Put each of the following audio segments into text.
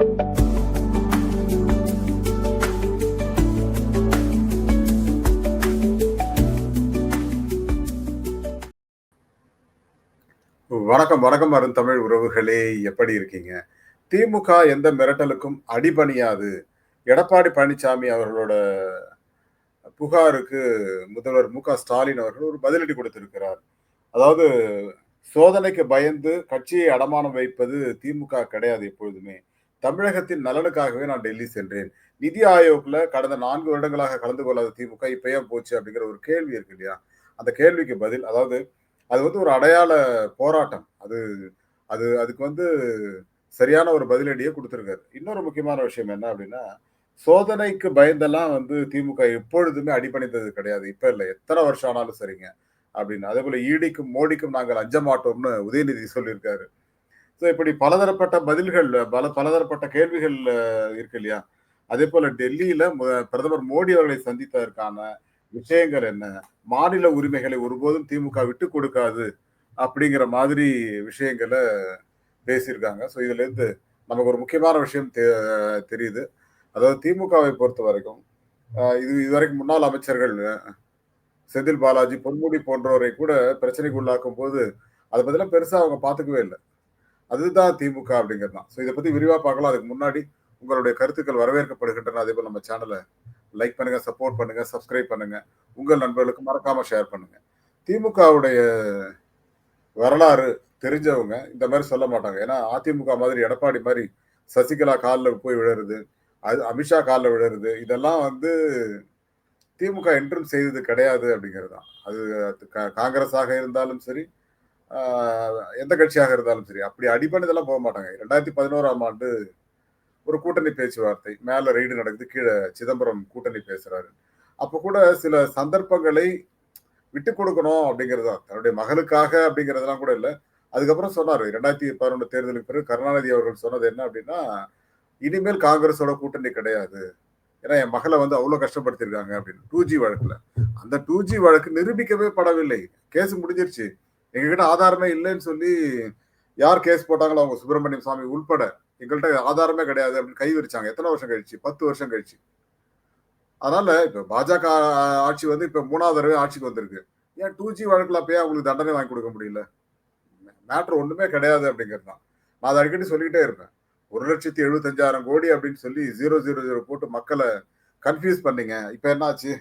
வணக்கம், வணக்கம் அருந்தமிழ் உறவுகளே! எப்படி இருக்கீங்க? திமுக எந்த மிரட்டலுக்கும் அடிபணியாது. எடப்பாடி பழனிசாமி அவர்களோட புகாருக்கு முதல்வர் மு.க. ஸ்டாலின் அவர்கள் ஒரு பதிலடி கொடுத்திருக்கிறார். அதாவது சோதனைக்கு பயந்து கட்சியை அடமானம் வைப்பது திமுக கிடையாது எப்பொழுதுமே. தமிழகத்தின் நலனுக்காகவே நான் டெல்லி சென்றேன். நிதி ஆயோக்ல கடந்த 4 வருடங்களாக கலந்து கொள்ளாத திமுக இப்ப ஏன் போச்சு? அப்படிங்கிற ஒரு கேள்வி இருக்கு இல்லையா? அந்த கேள்விக்கு பதில் அதாவது அது வந்து ஒரு அடையாள போராட்டம். அது அது அதுக்கு வந்து சரியான ஒரு பதிலடிய குடுத்திருக்காரு. இன்னொரு முக்கியமான விஷயம் என்ன அப்படின்னா, சோதனைக்கு பயந்தெல்லாம் வந்து திமுக எப்பொழுதுமே அடிபணிந்தது கிடையாது. இப்ப இல்ல. எத்தன வருஷம் ஆனாலும் சரிங்க. அப்படின்னு. அதேபோல ஈடிக்கும், மோடிக்கும் நாங்கள் அஞ்ச மாட்டோம்னு உதயநிதி சொல்லியிருக்காரு. ஸோ இப்படி பலதரப்பட்ட பதில்கள், பலதரப்பட்ட கேள்விகள் இருக்கு இல்லையா? அதேபோல டெல்லியில பிரதமர் மோடி அவர்களை சந்தித்ததற்கான விஷயங்கள் என்ன? மாநில உரிமைகளை ஒருபோதும் திமுக விட்டுக் கொடுக்காது. அப்படிங்கிற மாதிரி விஷயங்கள பேசியிருக்காங்க. ஸோ இதுலேருந்து நமக்கு ஒரு முக்கியமான விஷயம் தெரியுது. அதாவது திமுகவை பொறுத்தவரைக்கும், இதுவரைக்கும் முன்னாள் அமைச்சர்கள் செந்தில் பாலாஜி, பொன்முடி போன்றோரை கூட பிரச்சனைக்கு உள்ளாக்கும்போது, அத பத்திலாம் பெருசா அவங்க பார்த்துக்கவே இல்ல. அதுதான் திமுக அப்படிங்கிறது தான். ஸோ இத பத்தி விரிவா பார்க்கலாம். அதுக்கு முன்னாடி உங்களுடைய கருத்துக்கள் வரவேற்கப்படுகின்றன. அதேபோல நம்ம சேனல லைக் பண்ணுங்க, சப்போர்ட் பண்ணுங்க, சப்ஸ்கிரைப் பண்ணுங்க. உங்கள் நண்பர்களுக்கு மறக்காம ஷேர் பண்ணுங்க. திமுகவுடைய வரலாறு தெரிஞ்சவங்க இந்த மாரி சொல்ல மாட்டாங்க. ஏன்னா, அதிமுக மாதிரி எடப்பாடி மாரி சசிகலா கால்ல போய் விழறது, அது அமித்ஷா கால்ல விழறது, இதெல்லாம் வந்து திமுக என்றும் செய்தது கிடையாது அப்படிங்கிறது தான். அது காங்கிரஸாக இருந்தாலும் சரி, ஆ எந்த கட்சியாக இருந்தாலும் சரி. அப்படி அடிபணிதெல்லாம் போ மாட்டாங்க. 2011ஆம் ஆண்டு ஒரு கூட்டணி பேச்சுவார்த்தை. மேல ரெய்டு நடக்குது. கீழ சிதம்பரம் கூட்டணி பேசுறாரு. அப்ப கூட சில சந்தர்ப்பங்களை விட்டுக் கொடுக்கணும் அப்படிங்கிறது தான். தன்னுடைய மகளுக்காக அப்படிங்கிறதெல்லாம் கூட இல்ல. அதுக்கப்புறம் சொன்னாரு. 2011 தேர்தலுக்கு பிறகு கருணாநிதி அவர்கள் சொன்னது என்ன அப்படின்னா, "இனிமேல் காங்கிரஸோட கூட்டணி கிடையாது. ஏன்னா என் மகள வந்து அவ்ளோ கஷ்டப்படுத்தியிருக்காங்க" அப்படின்னு. 2G வழக்குல. அந்த 2G வழக்கு நிரூபிக்கவே படவில்லை. கேஸ் முடிஞ்சிருச்சு. எங்ககிட்ட ஆதாரமே இல்லைன்னு சொல்லி யார் கேஸ் போட்டாங்களோ அவங்க சுப்பிரமணியம் சாமி உள்பட எங்கள்ட்ட ஆதாரமே கிடையாது அப்படின்னு கை விரிச்சாங்க. எத்தன வருஷம் கழிச்சு? 10 வருஷம் கழிச்சு. அதனால இப்ப பாஜக ஆட்சி வந்து இப்ப 3வது தடவை ஆட்சிக்கு வந்திருக்கு. ஏன் 2G வழக்குல அப்ப ஏன் அவங்களுக்கு தண்டனை வாங்கி கொடுக்க முடியல? மேட்டர் ஒண்ணுமே கிடையாது அப்படிங்கிறது தான். நான் அத அடிக்கடி சொல்லிக்கிட்டே இருப்பேன். 1,75,000 கோடி அப்படின்னு சொல்லி 000 போட்டு மக்கள கன்ஃப்யூஸ் பண்ணீங்க. இப்ப என்ன ஆச்சு?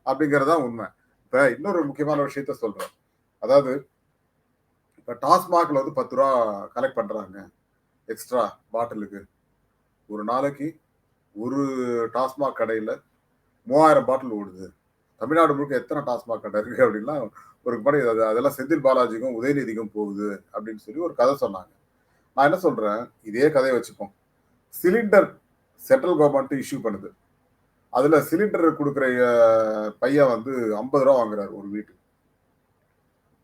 அப்படிங்கிறது தான் உண்மை. இப்ப இன்னொரு முக்கியமான விஷயத்த சொல்றேன். அதாவது இப்ப டாஸ்மாக்ல வந்து ரூ. 10 கலெக்ட் பண்றாங்க. எக்ஸ்ட்ரா பாட்டிலுக்கு. ஒரு நாளைக்கு ஒரு டாஸ்மாக் கடையில 3000 பாட்டில் ஓடுது. தமிழ்நாடு முழுக்க எத்தன டாஸ்மாக் கடை இருக்கு அப்படின்னா, ஒரு படி அதெல்லாம் செந்தில் பாலாஜிக்கும், உதயநிதிக்கும் போகுது அப்படின்னு சொல்லி ஒரு கதை சொன்னாங்க. நான் என்ன சொல்றேன், இதே கதைய வச்சுப்போம். சிலிண்டர் சென்ட்ரல் கவர்ன்மெண்ட் இஷ்யூ பண்ணுது. அதுல சிலிண்டர் குடுக்குற பையன் வந்து ரூ. 50 வாங்குறாரு ஒரு வீட்டுக்கு.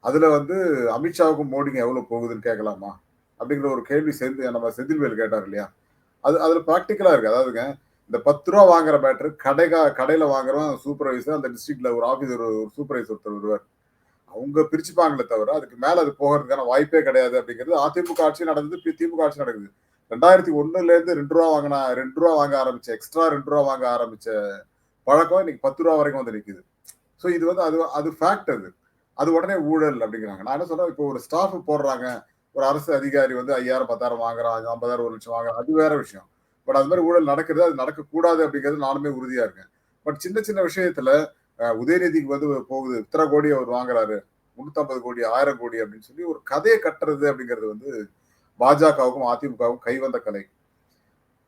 அதுல வந்து அமித்ஷாவுக்கும், மோடிக்கும் எவ்வளவு போகுதுன்னு கேட்கலாமா? அப்படிங்கிற ஒரு கேள்வி நம்ம செந்தில்வேல் கேட்டார் இல்லையா? அதுல பிராக்டிகலா இருக்கு. அதாவதுங்க, இந்த ரூ. 10 வாங்குற மேட்டர் கடையில வாங்குறவன் சூப்பர்வைசர், அந்த டிஸ்ட்ரிக்ட்ல ஒரு ஆபீசர் ஒரு சூப்பர்வைசர் ஒருத்தர் வருவார். அவங்க பிரிச்சுப்பாங்களே தவிர, அதுக்கு மேல அது போகறதுக்கான வாய்ப்பே கிடையாது அப்படிங்கிறது அதிமுக ஆட்சி நடந்தது, திமுக ஆட்சி நடக்குது. 2001லேருந்து ரூ. 2 வாங்குனா ரூ. 2 வாங்க ஆரம்பிச்ச எக்ஸ்ட்ரா ரூ. 2 வாங்க ஆரம்பிச்ச பழக்கம் இன்னைக்கு ரூ. 10 வரைக்கும் வந்து நிக்குது. ஸோ இது வந்து அது அது ஃபேக்ட் அது. அது உடனே ஊழல் அப்படிங்கிறாங்க. நான் என்ன சொல்றேன், இப்போ ஒரு ஸ்டாஃப் போடுறாங்க. ஒரு அரசு அதிகாரி வந்து 5000, 10,000 வாங்குறான், 50,000, 1,00,000 வாங்குறான். அது வேற விஷயம். பட் அது மாரி ஊழல் நடக்குது. அது நடக்கக்கூடாது அப்படிங்கிறது நானுமே உறுதியா இருக்கேன். பட் சின்ன சின்ன விஷயத்துல உதயநிதிக்கு வந்து போகுது. இத்தனை கோடி அவர் வாங்குறாரு. 350 கோடி, 1000 கோடி அப்படின்னு சொல்லி ஒரு கதைய கட்டுறது அப்படிங்கிறது வந்து பாஜகவுக்கும், அதிமுகவுக்கும் கைவந்த கலை.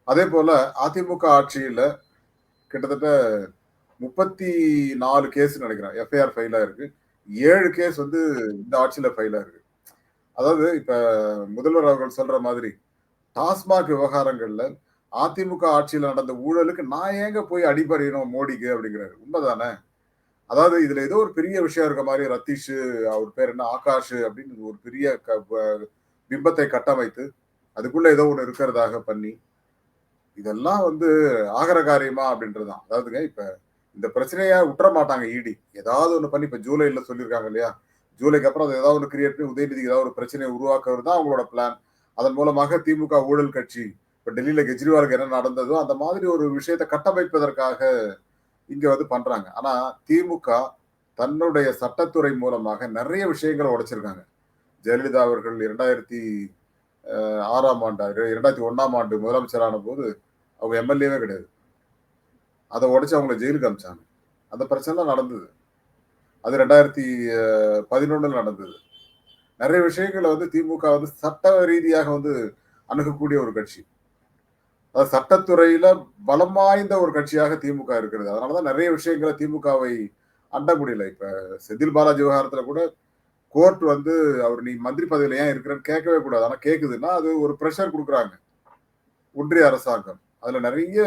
அதேபோல அதிமுக ஆட்சியில கிட்டத்தட்ட 34 கேஸ் நெனைக்கிறேன். எஃப்ஐஆர் ஃபைல் ஆயிருக்கு. 7 கேஸ் வந்து இந்த ஆட்சியில ஃபைல் ஆயிருக்கு. அதாவது இப்ப முதல்வர் அவர்கள் சொல்ற மாதிரி, டாஸ்மாக் விவகாரங்கள்ல அதிமுக ஆட்சியில நடந்த ஊழலுக்கு நான் ஏங்க போய் அடிபணியணும் மோடிக்கு அப்படிங்கிறாரு. உண்மைதானே? அதாவது இதுல ஏதோ ஒரு பெரிய விஷயம் இருக்க மாரி ரத்தீஷ், அவர் பேர் என்ன ஆகாஷ் அப்படின்னு ஒரு பெரிய பிம்பத்தை கட்டமைத்து, அதுக்குள்ள ஏதோ ஒண்ணு இருக்கிறதாக பண்ணி, இதெல்லாம் வந்து ஆகர காரியமா அப்படின்றதுதான். அதாவதுங்க இப்ப இந்த பிரச்சனைய உட்ற மாட்டாங்க இடி. ஏதாவது ஒண்ணு பண்ணி இப்ப ஜூலைல சொல்லியிருக்காங்க இல்லையா? ஜூலைக்கு அப்புறம் அது ஏதாவது ஒண்ணு கிரியேட் பண்ணி உதயநிதிக்கு ஏதாவது ஒரு பிரச்சனைய உருவாக்குறது தான் அவங்களோட பிளான். அதன் மூலமாக திமுக ஊழல் கட்சி, இப்ப டெல்லியில கெஜ்ரிவாலுக்கு என்ன நடந்ததோ அந்த மாதிரி ஒரு விஷயத்த கட்டமைப்பதற்காக இங்க வந்து பண்றாங்க. ஆனா திமுக தன்னுடைய சட்டத்துறை மூலமாக நெறைய விஷயங்கள உடைச்சிருக்காங்க. ஜெயலலிதா அவர்கள் 2006ஆம் ஆண்டு 2001ஆம் ஆண்டு முதலமைச்சரான போது அவங்க எம்எல்ஏவே கிடையாது. அத உடைச்சு அவங்கள ஜெயிலுக்கு அனுப்பிச்சாங்க. அந்த பிரச்சனைலாம் நடந்தது. அது 2011ல நடந்தது. நெறைய விஷயங்கள வந்து திமுக வந்து சட்ட ரீதியாக வந்து அணுகக்கூடிய ஒரு கட்சி. அதாவது சட்டத்துறையில பலம் வாய்ந்த ஒரு கட்சியாக திமுக இருக்கிறது. அதனால தான் நெறைய விஷயங்கள திமுகவை அண்ட முடியல. இப்ப செந்தில் பாலாஜி விவகாரத்துல கூட கோர்ட் வந்து அவர் நீ மந்திரி பதவியில ஏன் இருக்கிறன்னு கேட்கவே கூடாது. ஆனா கேட்குதுன்னா, அது ஒரு பிரஷர் குடுக்குறாங்க. ஒன்றிய அரசாங்கம். அதுல நெறைய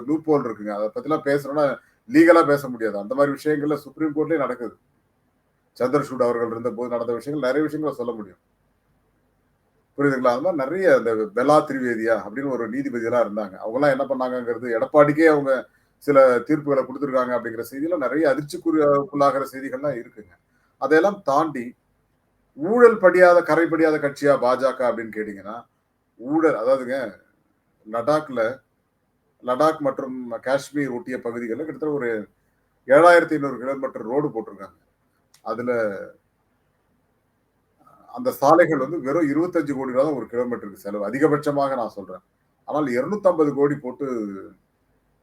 லூப் ஹோல் இருக்குங்க. அத பத்திலாம் பேசணும்னா லீகலா பேச முடியாது. அந்த மாரி விஷயங்கள்ல சுப்ரீம் கோர்ட்லயே நடக்குது. சந்திரசூட் அவர்கள் இருந்தபோது நடந்த விஷயங்கள் நெறைய விஷயங்கள சொல்ல முடியும். புரியுதுங்களா? அது மாரி நெறைய இந்த பெலா திரிவேதியா அப்படின்னு ஒரு நீதிபதிலாம் இருந்தாங்க. அவங்கலாம் என்ன பண்ணாங்கங்கிறது எடப்பாடிக்கே அவங்க சில தீர்ப்புகள குடுத்துருக்காங்க அப்படிங்கிற செய்திலாம் நெறைய அதிர்ச்சிக்குள்ளாகிற செய்திகள்லாம் இருக்குங்க. அதையெல்லாம் தாண்டி ஊழல் படியாத, கரை படியாத கட்சியா பாஜக அப்படின்னு கேட்டீங்கன்னா, ஊழல் அதாவதுங்க லடாக்ல லடாக் மற்றும் காஷ்மீர் ஒட்டிய பகுதிகள்ல கிட்டத்தட்ட ஒரு 7,500 கிலோமீட்டர் ரோடு போட்டிருக்காங்க. அதுல அந்த சாலைகள் வந்து வெறும் 25 கோடி ரூவா தான் ஒரு கிலோமீட்டருக்கு செலவு. அதிகபட்சமாக நான் சொல்றேன். ஆனால் 250 கோடி போட்டு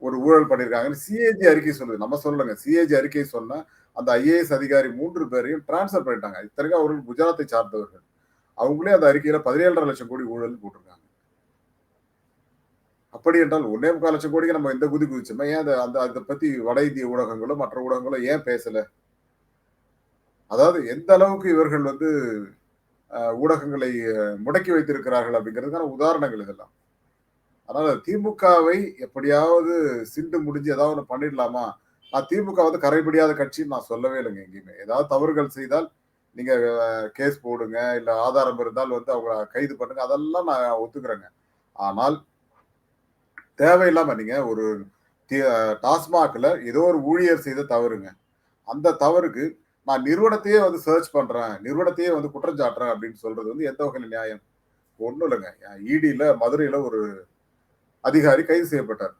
ஒரு ஊழல் பண்ணியிருக்காங்கன்னு சிஏஜி அறிக்கை சொல்லுது. நம்ம சொல்லலங்க. சிஏஜி அறிக்கை சொன்னா, அந்த ஐஏஎஸ் அதிகாரி 3 பேரையும் டிரான்ஸ்ஃபர் பண்ணிட்டாங்க. இத்தனைக்கும் அவர்கள் குஜராத்தை சார்ந்தவர்கள். அவங்களே அந்த அறிக்கையில 17,50,000 கோடி ஊழல்னு போட்டிருக்காங்க. அப்படி என்றால் 1,25,000 கோடிக்கு நம்ம இந்த குதி குதிச்சோமே, ஏன் அத அந்த அத பத்தி வட இந்திய ஊடகங்களோ, மற்ற ஊடகங்களோ ஏன் பேசல? அதாவது எந்த அளவுக்கு இவர்கள் வந்து ஊடகங்களை முடக்கி வைத்திருக்கிறார்கள் அப்படிங்கிறதுக்கான உதாரணங்கள் இதெல்லாம். அதனால திமுகவை எப்படியாவது சிண்டு முடிஞ்சு ஏதாவது ஒண்ணு பண்ணிடலாமா? நான் திமுக வந்து கரைபிடியாத கட்சின்னு நான் சொல்லவே இல்லைங்க எங்கேயுமே. ஏதாவது தவறுகள் செய்தால் நீங்க கேஸ் போடுங்க. இல்ல ஆதாரம் இருந்தால் வந்து அவங்கள கைது பண்ணுங்க. அதெல்லாம் நான் ஒத்துக்கிறேங்க. ஆனால் தேவையில்லாம நீங்க ஒரு தி டாஸ்மாக்ல ஏதோ ஒரு ஊழியர் செய்த தவறுங்க. அந்த தவறுக்கு நான் நிறுவனத்தையே வந்து சர்ச் பண்றேன். நிறுவனத்தையே வந்து குற்றம் சாட்டுறேன் அப்படின்னு சொல்றது வந்து எந்த வகையில நியாயம்? ஒண்ணும் இல்லங்க. ஈடில மதுரையில ஒரு அதிகாரி கைது செய்யப்பட்டார்.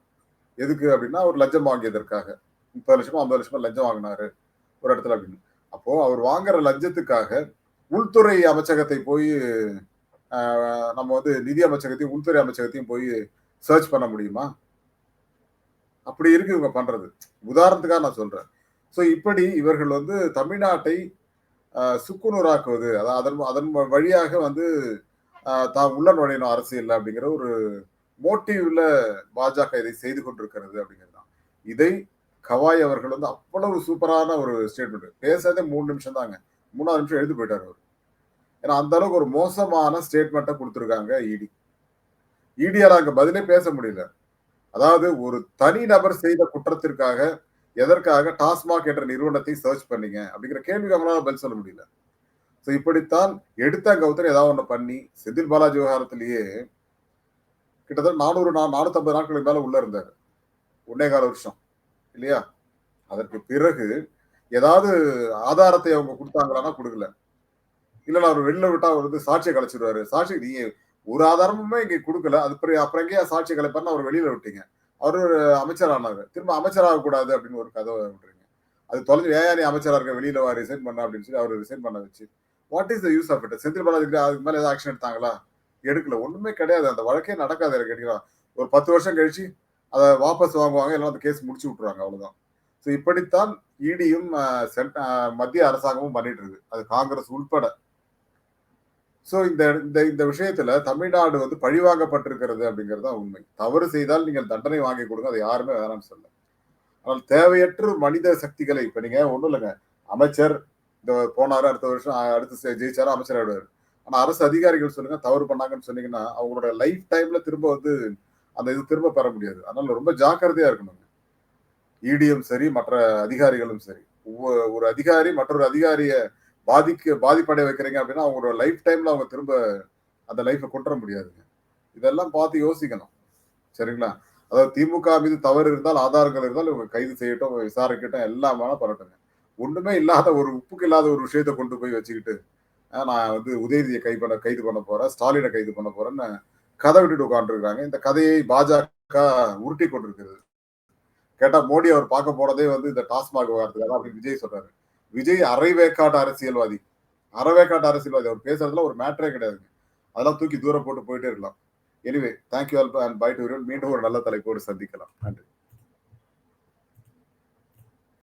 எதுக்கு அப்படின்னா, அவர் லஞ்சம் வாங்கியதற்காக. 30,00,000மோ, 50,00,000மோ லஞ்சம் வாங்குனாரு ஒரு இடத்துல அப்படின்னு. அப்போ அவர் வாங்குற லஞ்சத்துக்காக உள்துறை அமைச்சகத்தை போய் அ நம்ம வந்து நிதி அமைச்சகத்தையும், உள்துறை அமைச்சகத்தையும் போய் சர்ச் பண்ண முடியுமா? அப்படி இருக்கு இவங்க பண்றது. உதாரணத்துக்காக நான் சொல்றேன். ஸோ இப்படி இவர்கள் வந்து தமிழ்நாட்டை சுக்குநூறாக்குவது, அதான் அதன் அதன் வழியாக வந்து தான் உள்ள நுழையணும் அரசியல்ல அப்படிங்கிற ஒரு மோட்டிவ்ல பாஜக இதை செய்து கொண்டிருக்கிறது அப்படிங்கிறது தான். இதை கவாய் அவர்கள் வந்து அவ்வளவு சூப்பரான ஒரு ஸ்டேட்மெண்ட். பேசாதே 3 நிமிஷம் தாங்க. 3வது நிமிஷம் எழுந்து போயிட்டாரு அவரு. ஏன்னா அந்த அளவுக்கு ஒரு மோசமான ஸ்டேட்மெண்ட்ட குடுத்திருக்காங்க இடி. இடியால அங்க பதிலே பேச முடியல. அதாவது ஒரு தனி நபர் செய்த குற்றத்திற்காக எதற்காக டாஸ்மாக் என்ற நிறுவனத்தை சர்ச் பண்ணீங்க? அப்படிங்கிற கேள்விக்கு அவங்களால பதில் சொல்ல முடியல. சோ இப்படித்தான் எடுத்தா கவுத்தன்னு ஏதாவது ஒண்ணு பண்ணி, செந்தில் பாலாஜி விவகாரத்திலேயே கிட்டத்தட்ட 450 நாட்களுக்கு மேல உள்ள இருந்தாரு. 1 1/4 வருஷம். இல்லையா? அதற்கு பிறகு ஏதாவது ஆதாரத்தை அவங்க குடுத்தாங்களான்னா குடுக்கல. இல்ல அவரு வெளில விட்டா அவர் வந்து சாட்சிய கலைச்சுருவாரு. சாட்சி நீங்க ஒரு ஆதாரமுமே இங்க குடுக்கல. அது அப்புறம் எங்கேயா சாட்சிய கலைப்பார்ன்னு அவர வெளியில விட்டீங்க. அவரு ஒரு அமைச்சர் ஆனாரு. திரும்ப அமைச்சர் ஆகக்கூடாது அப்படின்னு ஒரு கதவ விடுறீங்க. அது தொலைஞ்சு ஏன் நீ அமைச்சரா இருக்க? வெளியில வா ரிசைன் பண்ணு அப்படின்னு சொல்லி அவர ரிசைன் பண்ண வச்சு. What is the use of it? Senthil பாலாஜிக்கு அதுக்கு மேல ஏதாவது ஆக்ஷன் எடுத்தாங்களா? எடுக்கல. ஒண்ணுமே கிடையாது. அந்த வழக்கே நடக்காது எனக்கு கேட்டீங்கன்னா. ஒரு 10 வருஷம் கழிச்சு அத வாபஸ் வாங்குவாங்க. இல்லன்னா அந்த கேஸ் முடிச்சு விட்டுருவாங்க. அவ்வளவுதான். சோ இப்படித்தான் இடியும் மத்திய அரசாங்கமும் பண்ணிட்டு இருக்கு. அது காங்கிரஸ் உட்பட. சோ இந்த இந்த இந்த விஷயத்துல தமிழ்நாடு வந்து பழிவாங்கப்பட்டிருக்கிறது அப்படிங்கிறது தான் உண்மை. தவறு செய்தால் நீங்கள் தண்டனை வாங்கி கொடுங்க. அதை யாருமே வேணாம்னு சொல்லல. ஆனால் தேவையற்ற மனித சக்திகளை இப்ப நீங்க ஒண்ணும் இல்லங்க. அமைச்சர் இந்த போனாரு அடுத்த வருஷம் அடுத்து ஜெயிச்சாரு அமைச்சர் ஆயிடுவாரு. ஆனா அரசு அதிகாரிகள் சொல்லுங்க தவறு பண்ணாங்கன்னு சொன்னீங்கன்னா, அவங்களோட லைஃப் டைம்ல திரும்ப வந்து அந்த இது திரும்ப பெற முடியாது. அதனால ரொம்ப ஜாக்கிரதையா இருக்கணுங்க. இடியும் சரி, மற்ற அதிகாரிகளும் சரி. ஒரு அதிகாரி மற்றொரு அதிகாரிய பாதிப்படைய வைக்கிறீங்க அப்படின்னா, அவங்களோட லைஃப் டைம்ல அவங்க திரும்ப அந்த லைஃப்ப கொண்டு வர முடியாதுங்க. இதெல்லாம் பார்த்து யோசிக்கணும். சரிங்களா? அதாவது திமுக மீது தவறு இருந்தால், ஆதாரங்கள் இருந்தால் இவங்க கைது செய்யட்டும், விசாரிக்கட்டும், எல்லாம் வேணா பண்ணட்டுங்க. ஒண்ணுமே இல்லாத ஒரு உப்புக்கு இல்லாத ஒரு விஷயத்த கொண்டு போய் வச்சுக்கிட்டு, நான் வந்து உதயநிதிய கைது பண்ண போறேன், ஸ்டாலின கைது பண்ண போறேன்னு கதை விட்டுட்டு உட்கார்ந்துருக்காங்க. இந்த கதையை பாஜக உருட்டி கொண்டிருக்கிறது. கேட்டா மோடி அவர் பார்க்க போனதே வந்து இந்த டாஸ்மாக் விவகாரத்துக்காக அப்படின்னு விஜய் சொல்றாரு. விஜய் அரைவேக்காடு அரசியல்வாதி. அரைவேக்காட்டு அரசியல்வாதி. அவர் பேசுறதுல ஒரு மேட்டரே கிடையாதுங்க. அதெல்லாம் தூக்கி தூர போட்டு போயிட்டே இருக்கலாம். Anyway, thank you all and bye to everyone. மீண்டும் ஒரு நல்ல தலைப்போடு சந்திக்கலாம். நன்றி.